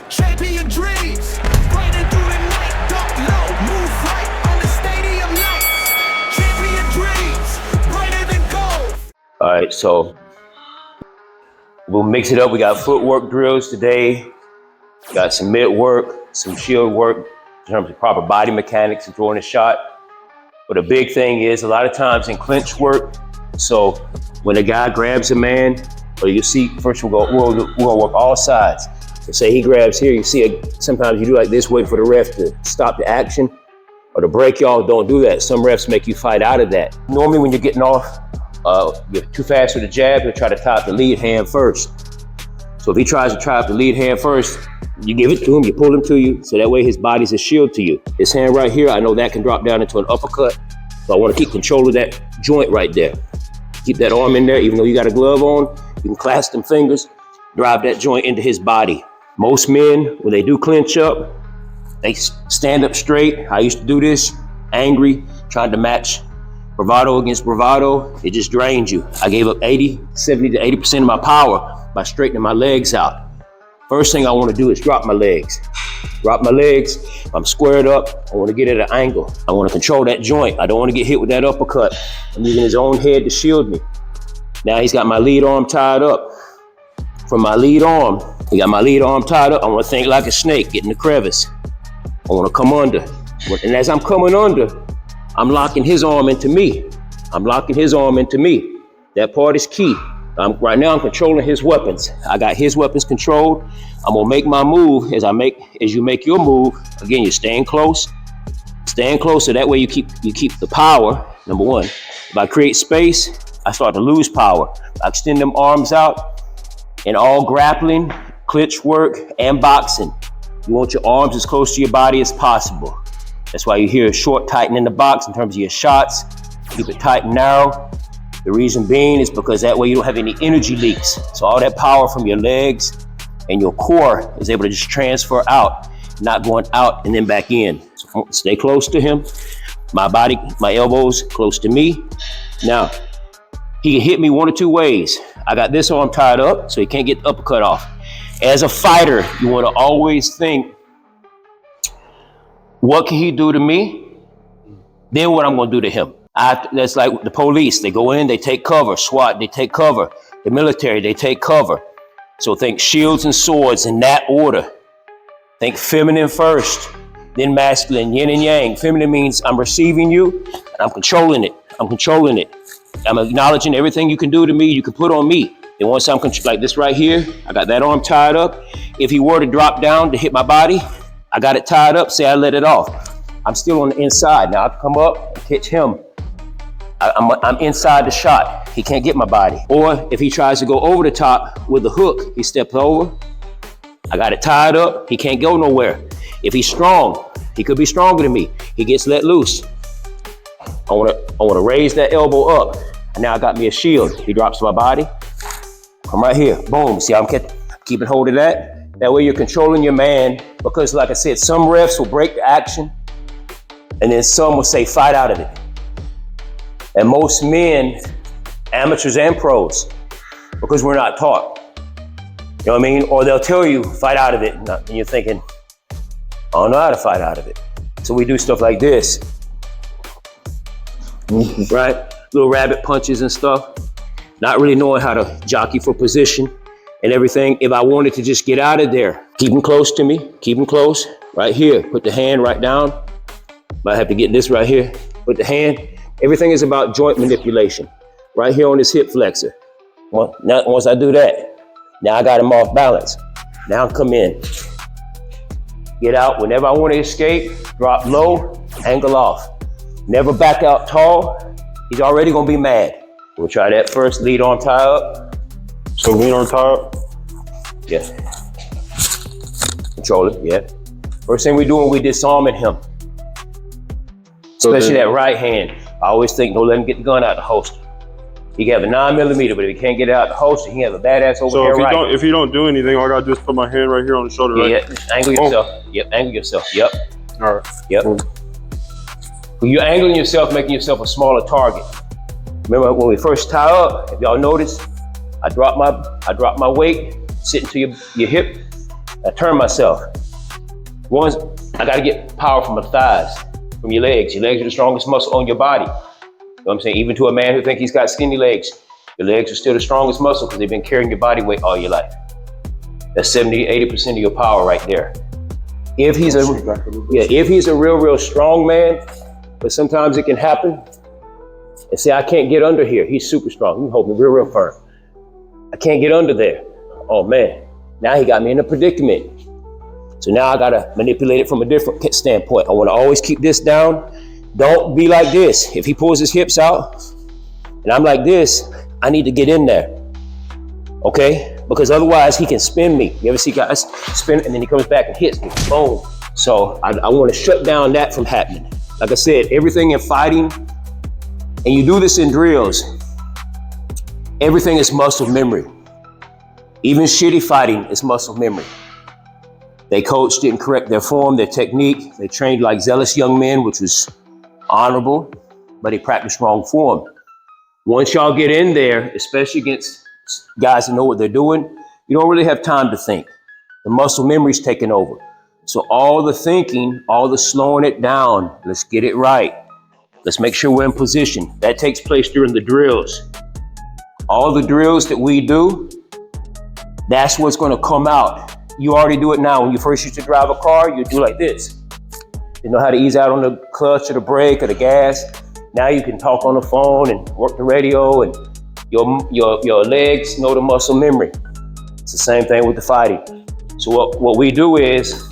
champion dreams. Riding through the night, duck low, move right on the stadium lights. Champion dreams, brighter than gold. All right, so we'll mix it up. We got footwork drills today. Got some mid work, some shield work in terms of proper body mechanics and throwing a shot. But a big thing is a lot of times in clinch work, so when a guy grabs a man, or you see, first we'll go work all sides. So say he grabs here, you see it, sometimes you do like this, wait for the ref to stop the action or to break y'all. Don't do that. Some refs make you fight out of that. Normally when you're getting off, you're too fast with the jab, he'll try to tie up the lead hand first. So if he tries to tie up the lead hand first, you give it to him, you pull him to you, so that way his body's a shield to you. This hand right here, I know that can drop down into an uppercut, so I want to keep control of that joint right there. Keep that arm in there, even though you got a glove on, you can clasp them fingers, drive that joint into his body. Most men, when they do clinch up, they stand up straight. I used to do this, angry, trying to match bravado against bravado. It just drains you. I gave up 70 to 80% of my power by straightening my legs out. First thing I want to do is drop my legs. Drop my legs, I'm squared up, I want to get at an angle. I want to control that joint. I don't want to get hit with that uppercut. I'm using his own head to shield me. Now he's got my lead arm tied up. From my lead arm, he got my lead arm tied up. I want to think like a snake, get in the crevice. I want to come under. And as I'm coming under, I'm locking his arm into me. I'm locking his arm into me. That part is key. Right now I'm controlling his weapons. I got his weapons controlled. I'm gonna make my move as you make your move. Again, you're staying close. Staying close so that way you keep the power, number one. If I create space, I start to lose power. I extend them arms out in all grappling, clinch work, and boxing. You want your arms as close to your body as possible. That's why you hear a short tighten in the box in terms of your shots. Keep it tight and narrow. The reason being is because that way you don't have any energy leaks. So all that power from your legs and your core is able to just transfer out, not going out and then back in. So stay close to him. My body, my elbows close to me. Now, he can hit me one or two ways. I got this arm tied up, so he can't get the uppercut off. As a fighter, you want to always think, what can he do to me? Then what I'm going to do to him. That's like the police. They go in, they take cover. SWAT, they take cover. The military, they take cover. So think shields and swords in that order. Think feminine first, then masculine, yin and yang. Feminine means I'm receiving you, and I'm controlling it. I'm controlling it. I'm acknowledging everything you can do to me, you can put on me. And once I'm like this right here, I got that arm tied up. If he were to drop down to hit my body, I got it tied up, say I let it off. I'm still on the inside. Now I come up and catch him. I'm inside the shot. He can't get my body. Or if he tries to go over the top with the hook, he steps over. I got it tied up. He can't go nowhere. If he's strong, he could be stronger than me. He gets let loose. I want to raise that elbow up. And now I got me a shield. He drops my body. I'm right here. Boom. See, I'm keeping hold of that. That way you're controlling your man. Because like I said, some refs will break the action. And then some will say, fight out of it. And most men, amateurs and pros, because we're not taught. You know what I mean? Or they'll tell you, fight out of it. And you're thinking, I don't know how to fight out of it. So we do stuff like this. Right? Little rabbit punches and stuff. Not really knowing how to jockey for position and everything. If I wanted to just get out of there, keep him close to me, keep him close. Right here, put the hand right down. Might have to get this right here. Put the hand. Everything is about joint manipulation. Right here on this hip flexor. Once I do that, now I got him off balance. Now come in. Get out whenever I want to escape, drop low, angle off. Never back out tall. He's already gonna be mad. We'll try that first, lead arm tie up. So lead arm tie up? Yeah. Control it, yeah. First thing we doing, we disarming him. Especially that right hand. I always think, don't let him get the gun out the holster. He can have a 9mm, but if he can't get it out the holster, he can have a badass over there right. So if you don't do anything, all I gotta do is put my hand right here on the shoulder, right? Yeah, angle yourself. Yep, angle yourself, yep. All right. Yep. When you're angling yourself, making yourself a smaller target. Remember when we first tie up, if y'all notice, I drop my weight, sitting to your hip, I turn myself. One, I gotta get power from the thighs, from your legs. Your legs are the strongest muscle on your body. You know what I'm saying? Even to a man who thinks he's got skinny legs, your legs are still the strongest muscle because they've been carrying your body weight all your life. That's 70, 80% of your power right there. If he's a real strong man, but sometimes it can happen, and say, I can't get under here. He's super strong. He hold me real firm. I can't get under there. Oh man, now he got me in a predicament. So now I gotta manipulate it from a different standpoint. I wanna always keep this down. Don't be like this. If he pulls his hips out and I'm like this, I need to get in there, okay? Because otherwise he can spin me. You ever see guys spin and then he comes back and hits me, boom. So I wanna shut down that from happening. Like I said, everything in fighting, and you do this in drills, everything is muscle memory. Even shitty fighting is muscle memory. They coach didn't correct their form, their technique. They trained like zealous young men, which was honorable, but they practiced wrong form. Once y'all get in there, especially against guys that know what they're doing, you don't really have time to think. The muscle memory's taking over. So all the thinking, all the slowing it down, let's get it right. Let's make sure we're in position. That takes place during the drills. All the drills that we do, that's what's gonna come out. You already do it now. When you first used to drive a car, you do like this. You know how to ease out on the clutch or the brake or the gas. Now you can talk on the phone and work the radio, and your legs know the muscle memory. It's the same thing with the fighting. So what we do is,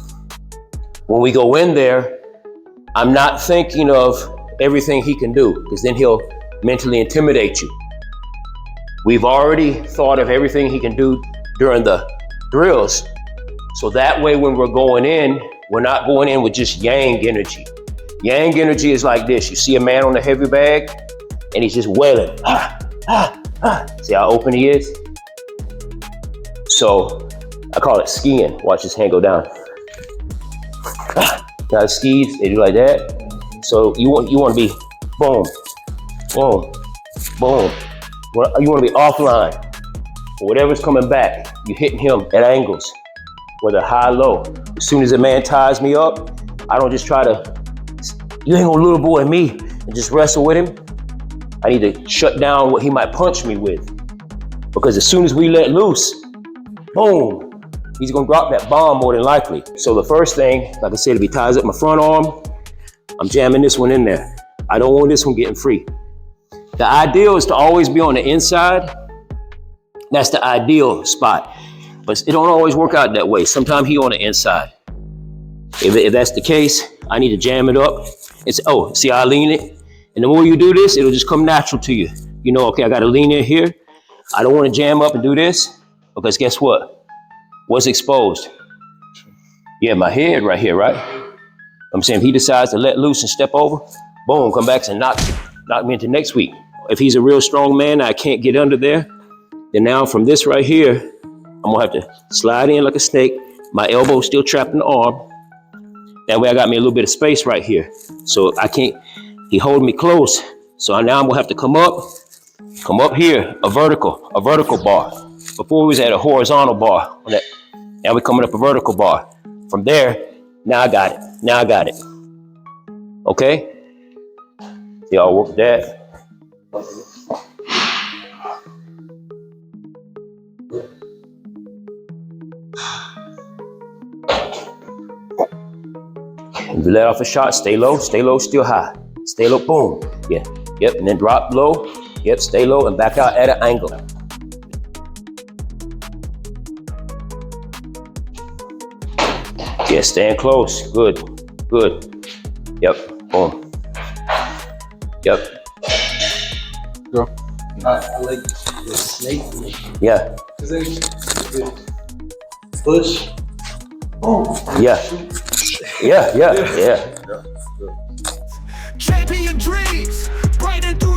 when we go in there, I'm not thinking of everything he can do, because then he'll mentally intimidate you. We've already thought of everything he can do during the drills. So that way when we're going in, we're not going in with just yang energy. Yang energy is like this. You see a man on a heavy bag and he's just wailing. See how open he is? So I call it skiing. Watch his hand go down. Now the skis, they do like that. So you want to be boom, boom, boom. You want to be offline. Whatever's coming back, you're hitting him at angles, whether high, low. As soon as a man ties me up, I don't just try to, you ain't gonna little boy me, and just wrestle with him. I need to shut down what he might punch me with. Because as soon as we let loose, boom, he's gonna drop that bomb more than likely. So the first thing, like I said, if he ties up my front arm, I'm jamming this one in there. I don't want this one getting free. The ideal is to always be on the inside. That's the ideal spot. But it don't always work out that way. Sometimes he on the inside. If that's the case, I need to jam it up. It's, oh, see how I lean it? And the more you do this, it'll just come natural to you. You know, okay, I gotta lean in here. I don't wanna jam up and do this, because guess what? What's exposed? Yeah, my head right here, right? I'm saying if he decides to let loose and step over, boom, come back and knock me into next week. If he's a real strong man, I can't get under there. Then now from this right here, I'm gonna have to slide in like a snake. My elbow still trapped in the arm. That way I got me a little bit of space right here. So I can't, he holding me close. So now I'm gonna have to come up here, a vertical bar. Before we was at a horizontal bar. On that. Now we're coming up a vertical bar. From there, now I got it. Okay? Y'all work that. If you let off a shot, stay low, still high. Stay low, boom. Yeah, yep, and then drop low. Yep, stay low and back out at an angle. Yeah, staying close, good. Yep, boom. Yep. Go. I like the snake. Yeah. Cause then you push. Oh. Yeah. Yeah. Champion dreams, bright and through